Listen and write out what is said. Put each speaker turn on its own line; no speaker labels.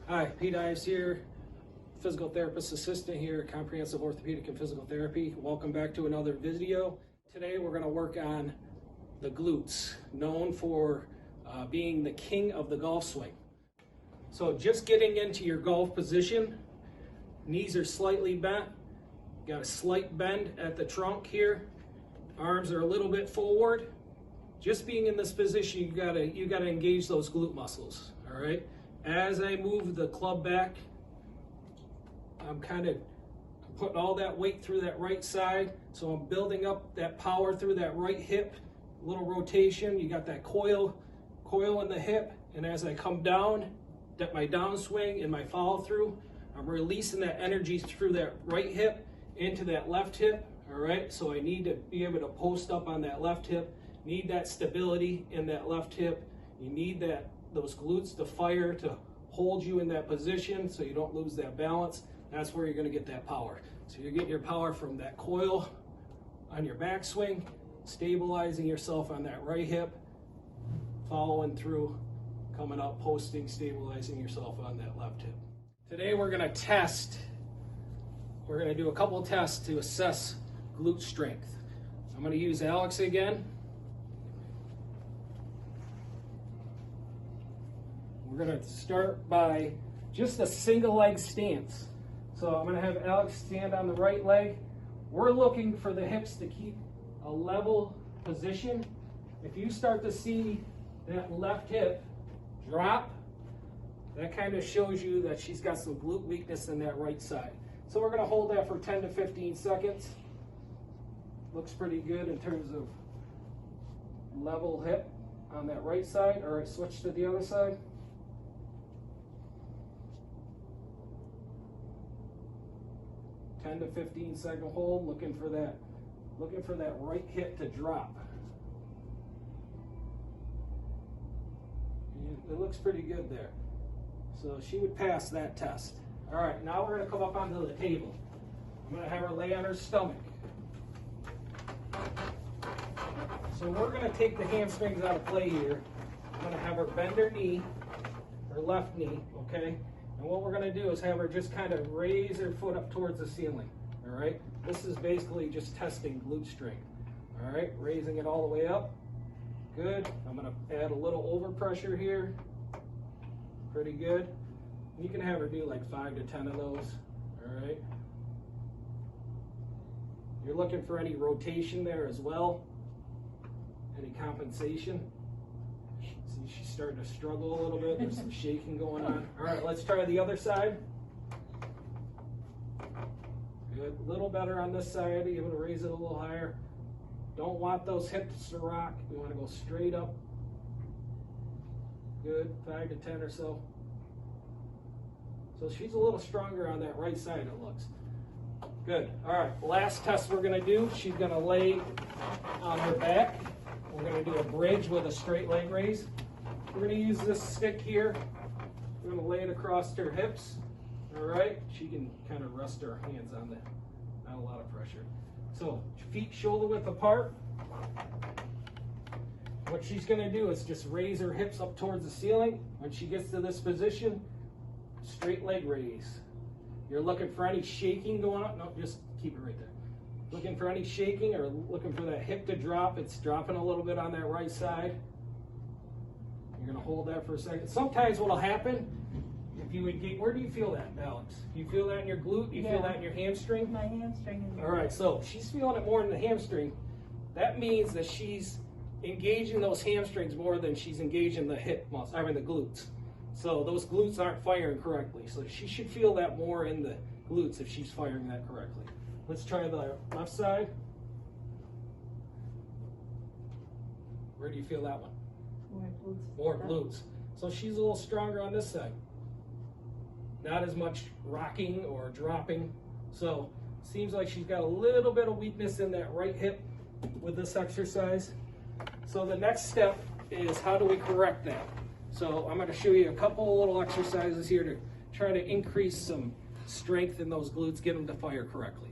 Hi, Pete Ives here, physical therapist assistant here at Comprehensive Orthopaedic and Physical Therapy. Welcome back to another video. Today we're going to work on the glutes, known for being the king of the golf swing. So just getting into your golf position, knees are slightly bent, got a slight bend at the trunk here, arms are a little bit forward. Just being in this position, you gotta engage those glute muscles, all right? As I move the club back, I'm putting all that weight through that right side, so I'm building up that power through that right hip, little rotation. You got that coil in the hip, and as I come down, my downswing and my follow through, I'm releasing that energy through that right hip into that left hip, all right? So I need to be able to post up on that left hip, need that stability in that left hip. You need those glutes to fire to hold you in that position so you don't lose that balance. That's where you're going to get that power. So you're getting your power from that coil on your backswing, stabilizing yourself on that right hip, following through, coming up, posting, stabilizing yourself on that left hip. Today we're going to test. We're going to do a couple of tests to assess glute strength. I'm going to use Alex again. We're going to start by just a single leg stance. So I'm going to have Alex stand on the right leg. We're looking for the hips to keep a level position. If you start to see that left hip drop, that kind of shows you that she's got some glute weakness in that right side. So we're going to hold that for 10 to 15 seconds. Looks pretty good in terms of level hip on that right side. All right, switch to the other side. To 15 second hold, looking for that right hip to drop. And it looks pretty good there. So she would pass that test. All right, now we're going to come up onto the table. I'm going to have her lay on her stomach. So we're going to take the hamstrings out of play here. I'm going to have her bend her knee, her left knee, okay? And what we're going to do is have her just kind of raise her foot up towards the ceiling, all right? This is basically just testing glute strength, all right? Raising it all the way up. Good. I'm going to add a little overpressure here. Pretty good. You can have her do like 5 to 10 of those, all right? You're looking for any rotation there as well, any compensation. See, she's starting to struggle a little bit. There's some shaking going on. All right, let's try the other side. Good. A little better on this side. Able to raise it a little higher. Don't want those hips to rock. We want to go straight up. Good. 5 to 10 or so. So she's a little stronger on that right side, it looks. Good. All right, last test we're going to do. She's going to lay on her back. We're going to do a bridge with a straight leg raise. We're going to use this stick here. We're going to lay it across her hips. All right, she can kind of rest her hands on that. Not a lot of pressure. So feet shoulder width apart. What she's going to do is just raise her hips up towards the ceiling. When she gets to this position, straight leg raise. You're looking for any shaking going on? No, just keep it right there. Looking for any shaking or looking for that hip to drop. It's dropping a little bit on that right side. You're going to hold that for a second. Sometimes what will happen, if you would get, where do you feel that, Alex? Do you feel that in your glute? Do you feel that in your hamstring?
My hamstring is.
All right, so she's feeling it more in the hamstring. That means that she's engaging those hamstrings more than she's engaging the hip muscle, I mean the glutes. So those glutes aren't firing correctly. So she should feel that more in the glutes if she's firing that correctly. Let's try the left side. Where do you feel that one?
More glutes.
More glutes. So she's a little stronger on this side. Not as much rocking or dropping. So seems like she's got a little bit of weakness in that right hip with this exercise. So the next step is how do we correct that? So I'm going to show you a couple of little exercises here to try to increase some strength in those glutes, get them to fire correctly.